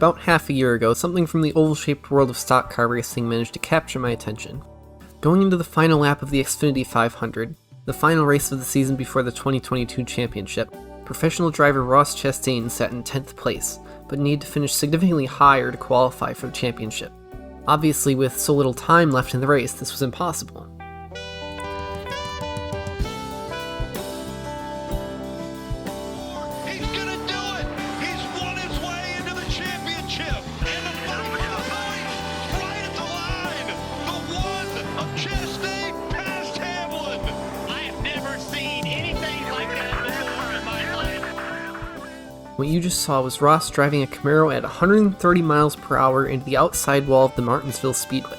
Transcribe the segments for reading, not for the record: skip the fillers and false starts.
About half a year ago, something from the oval-shaped world of stock car racing managed to capture my attention. Going into the final lap of the Xfinity 500, the final race of the season before the 2022 championship, professional driver Ross Chastain sat in 10th place, but needed to finish significantly higher to qualify for the championship. Obviously, with so little time left in the race, this was impossible. What you just saw was Ross driving a Camaro at 130 miles per hour into the outside wall of the Martinsville Speedway.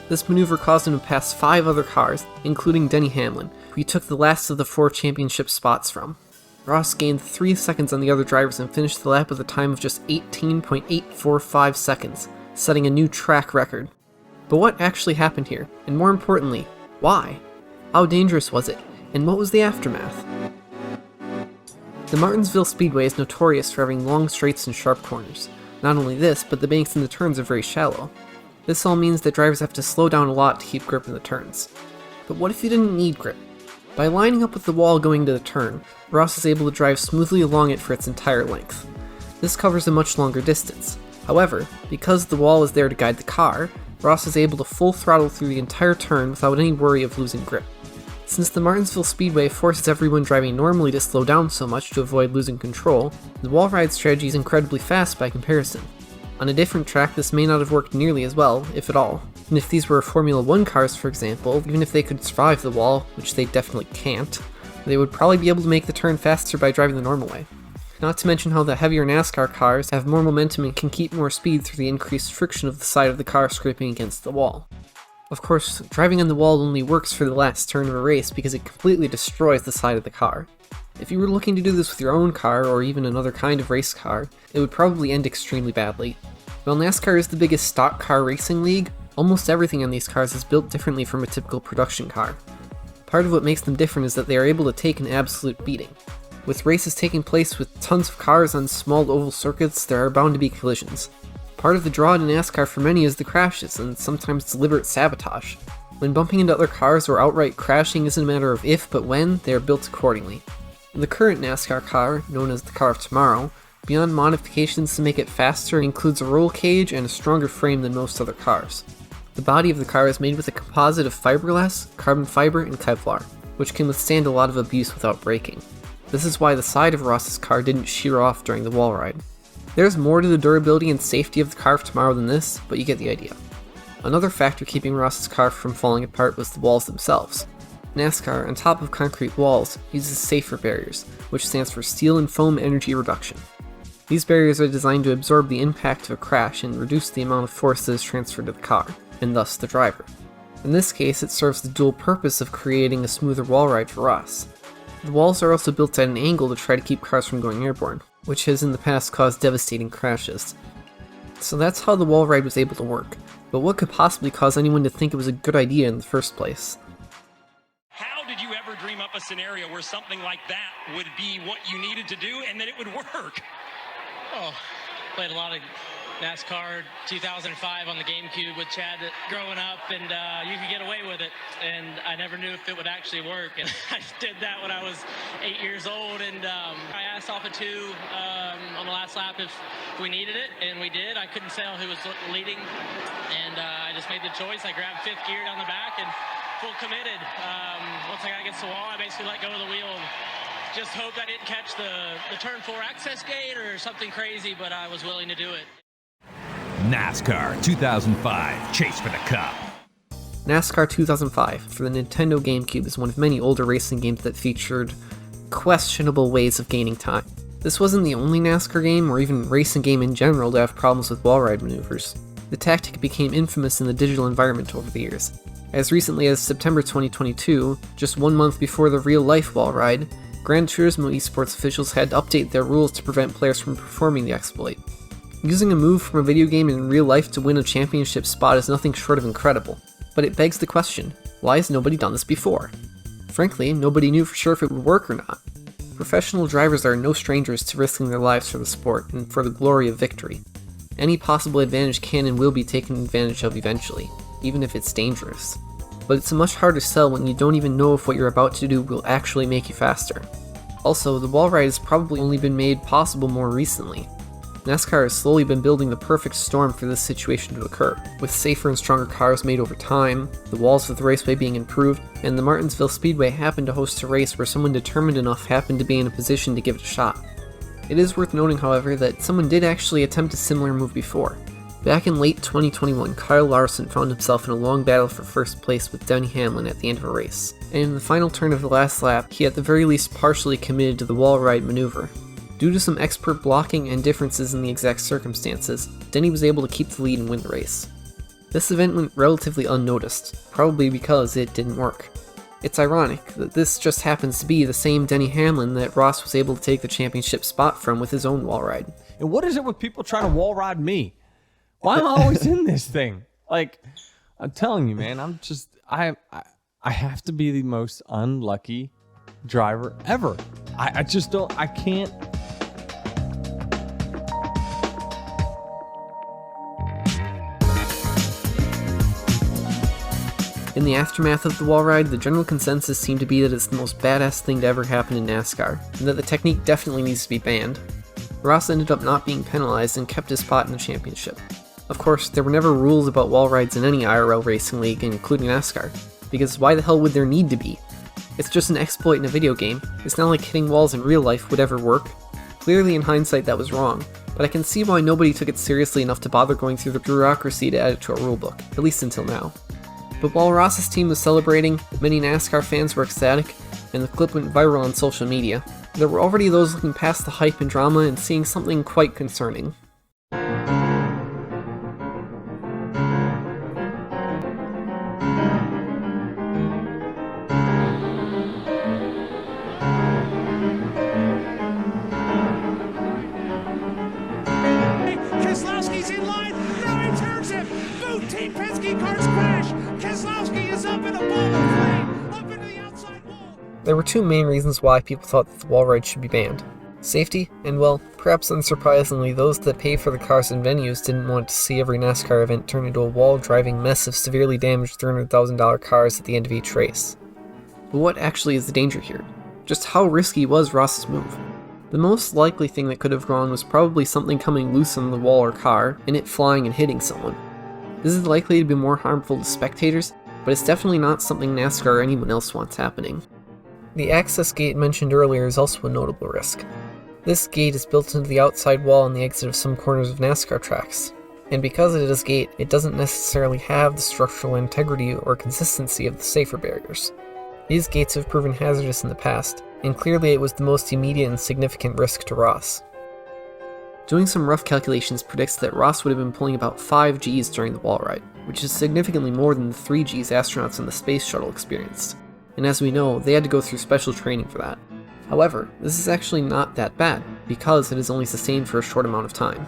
This maneuver caused him to pass 5 other cars, including Denny Hamlin, who he took the last of the 4 championship spots from. Ross gained 3 seconds on the other drivers and finished the lap with a time of just 18.845 seconds, setting a new track record. But what actually happened here? And more importantly, why? How dangerous was it? And what was the aftermath? The Martinsville Speedway is notorious for having long straights and sharp corners. Not only this, but the banks and the turns are very shallow. This all means that drivers have to slow down a lot to keep grip in the turns. But what if you didn't need grip? By lining up with the wall going to the turn, Ross is able to drive smoothly along it for its entire length. This covers a much longer distance. However, because the wall is there to guide the car, Ross is able to full throttle through the entire turn without any worry of losing grip. Since the Martinsville Speedway forces everyone driving normally to slow down so much to avoid losing control, the wall ride strategy is incredibly fast by comparison. On a different track, this may not have worked nearly as well, if at all. And if these were Formula 1 cars, for example, even if they could survive the wall, which they definitely can't, they would probably be able to make the turn faster by driving the normal way. Not to mention how the heavier NASCAR cars have more momentum and can keep more speed through the increased friction of the side of the car scraping against the wall. Of course, driving on the wall only works for the last turn of a race because it completely destroys the side of the car. If you were looking to do this with your own car, or even another kind of race car, it would probably end extremely badly. While NASCAR is the biggest stock car racing league, almost everything on these cars is built differently from a typical production car. Part of what makes them different is that they are able to take an absolute beating. With races taking place with tons of cars on small oval circuits, there are bound to be collisions. Part of the draw to NASCAR for many is the crashes, and sometimes deliberate sabotage. When bumping into other cars or outright crashing isn't a matter of if but when, they are built accordingly. The current NASCAR car, known as the Car of Tomorrow, beyond modifications to make it faster, includes a roll cage and a stronger frame than most other cars. The body of the car is made with a composite of fiberglass, carbon fiber, and Kevlar, which can withstand a lot of abuse without breaking. This is why the side of Ross's car didn't shear off during the wall ride. There's more to the durability and safety of the Car of Tomorrow than this, but you get the idea. Another factor keeping Ross's car from falling apart was the walls themselves. NASCAR, on top of concrete walls, uses safer barriers, which stands for Steel and Foam Energy Reduction. These barriers are designed to absorb the impact of a crash and reduce the amount of force that is transferred to the car, and thus the driver. In this case, it serves the dual purpose of creating a smoother wall ride for Ross. The walls are also built at an angle to try to keep cars from going airborne, which has in the past caused devastating crashes. So that's how the wall ride was able to work, but what could possibly cause anyone to think it was a good idea in the first place? How did you ever dream up a scenario where something like that would be what you needed to do and that it would work? Oh, played a lot of NASCAR 2005 on the GameCube with Chad growing up, and you could get away with it, and I never knew if it would actually work, and I did that when I was 8 years old, and I asked off of 2 on the last lap if we needed it, and we did. I couldn't tell who was leading, and I just made the choice. I grabbed 5th gear down the back and full committed. Once I got against the wall, I basically let go of the wheel and just hoped I didn't catch the turn 4 access gate or something crazy, but I was willing to do it. NASCAR 2005, Chase for the Cup. NASCAR 2005 for the Nintendo GameCube is one of many older racing games that featured questionable ways of gaining time. This wasn't the only NASCAR game, or even racing game in general, to have problems with wall ride maneuvers. The tactic became infamous in the digital environment over the years. As recently as September 2022, just 1 month before the real-life wall ride, Gran Turismo esports officials had to update their rules to prevent players from performing the exploit. Using a move from a video game in real life to win a championship spot is nothing short of incredible, but it begs the question, why has nobody done this before? Frankly, nobody knew for sure if it would work or not. Professional drivers are no strangers to risking their lives for the sport and for the glory of victory. Any possible advantage can and will be taken advantage of eventually, even if it's dangerous. But it's a much harder sell when you don't even know if what you're about to do will actually make you faster. Also, the wall ride has probably only been made possible more recently. NASCAR has slowly been building the perfect storm for this situation to occur, with safer and stronger cars made over time, the walls of the raceway being improved, and the Martinsville Speedway happened to host a race where someone determined enough happened to be in a position to give it a shot. It is worth noting, however, that someone did actually attempt a similar move before. Back in late 2021, Kyle Larson found himself in a long battle for first place with Denny Hamlin at the end of a race, and in the final turn of the last lap, he at the very least partially committed to the wall ride maneuver. Due to some expert blocking and differences in the exact circumstances, Denny was able to keep the lead and win the race. This event went relatively unnoticed, probably because it didn't work. It's ironic that this just happens to be the same Denny Hamlin that Ross was able to take the championship spot from with his own wall ride. And what is it with people trying to wall ride me? Why am I always in this thing? Like, I'm telling you, man, I have to be the most unlucky driver ever. I can't. In the aftermath of the wall ride, the general consensus seemed to be that it's the most badass thing to ever happen in NASCAR, and that the technique definitely needs to be banned. Ross ended up not being penalized and kept his spot in the championship. Of course, there were never rules about wall rides in any IRL racing league, including NASCAR, because why the hell would there need to be? It's just an exploit in a video game. It's not like hitting walls in real life would ever work. Clearly in hindsight that was wrong, but I can see why nobody took it seriously enough to bother going through the bureaucracy to add it to a rulebook, at least until now. But while Ross's team was celebrating, many NASCAR fans were ecstatic, and the clip went viral on social media. There were already those looking past the hype and drama and seeing something quite concerning. Keselowski's in line, now he turns him. Both Team Penske cars crash. Keselowski is up in a ball of flame, up into the outside wall. There were two main reasons why people thought that the wall ride should be banned. Safety, and well, perhaps unsurprisingly, those that pay for the cars and venues didn't want to see every NASCAR event turn into a wall-driving mess of severely damaged $300,000 cars at the end of each race. But what actually is the danger here? Just how risky was Ross's move? The most likely thing that could have gone was probably something coming loose on the wall or car, and it flying and hitting someone. This is likely to be more harmful to spectators, but it's definitely not something NASCAR or anyone else wants happening. The access gate mentioned earlier is also a notable risk. This gate is built into the outside wall on the exit of some corners of NASCAR tracks, and because it is a gate, it doesn't necessarily have the structural integrity or consistency of the safer barriers. These gates have proven hazardous in the past, and clearly it was the most immediate and significant risk to Ross. Doing some rough calculations predicts that Ross would have been pulling about 5 Gs during the wall ride, which is significantly more than the 3 Gs astronauts on the space shuttle experienced. And as we know, they had to go through special training for that. However, this is actually not that bad, because it is only sustained for a short amount of time.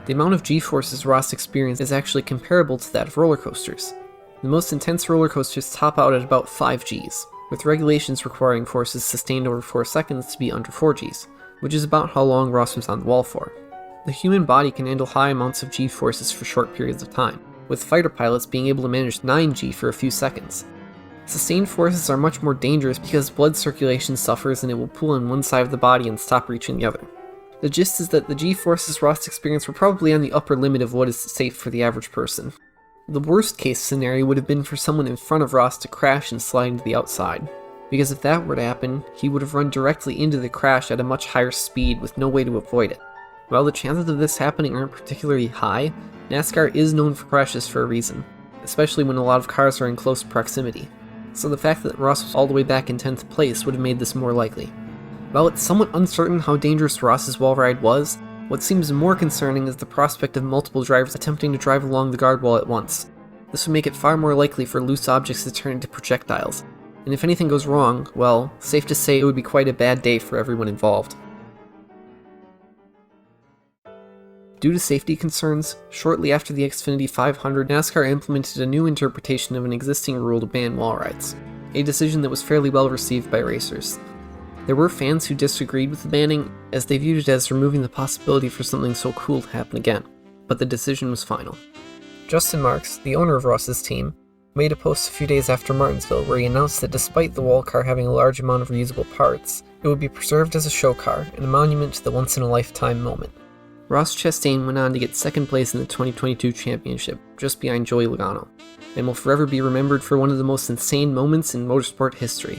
The amount of G-forces Ross experienced is actually comparable to that of roller coasters. The most intense roller coasters top out at about 5 Gs, with regulations requiring forces sustained over 4 seconds to be under 4 Gs, which is about how long Ross was on the wall for. The human body can handle high amounts of G-forces for short periods of time, with fighter pilots being able to manage 9 G for a few seconds. Sustained forces are much more dangerous because blood circulation suffers and it will pull on one side of the body and stop reaching the other. The gist is that the G-forces Ross experienced were probably on the upper limit of what is safe for the average person. The worst case scenario would have been for someone in front of Ross to crash and slide into the outside, because if that were to happen, he would have run directly into the crash at a much higher speed with no way to avoid it. While the chances of this happening aren't particularly high, NASCAR is known for crashes for a reason, especially when a lot of cars are in close proximity. So the fact that Ross was all the way back in 10th place would have made this more likely. While it's somewhat uncertain how dangerous Ross's wall ride was, what seems more concerning is the prospect of multiple drivers attempting to drive along the guard wall at once. This would make it far more likely for loose objects to turn into projectiles, and if anything goes wrong, well, safe to say it would be quite a bad day for everyone involved. Due to safety concerns, shortly after the Xfinity 500, NASCAR implemented a new interpretation of an existing rule to ban wall rides, a decision that was fairly well received by racers. There were fans who disagreed with the banning, as they viewed it as removing the possibility for something so cool to happen again. but the decision was final. Justin Marks, the owner of Ross's team, made a post a few days after Martinsville where he announced that despite the wall car having a large amount of reusable parts, it would be preserved as a show car and a monument to the once-in-a-lifetime moment. Ross Chastain went on to get second place in the 2022 championship, just behind Joey Logano, and will forever be remembered for one of the most insane moments in motorsport history.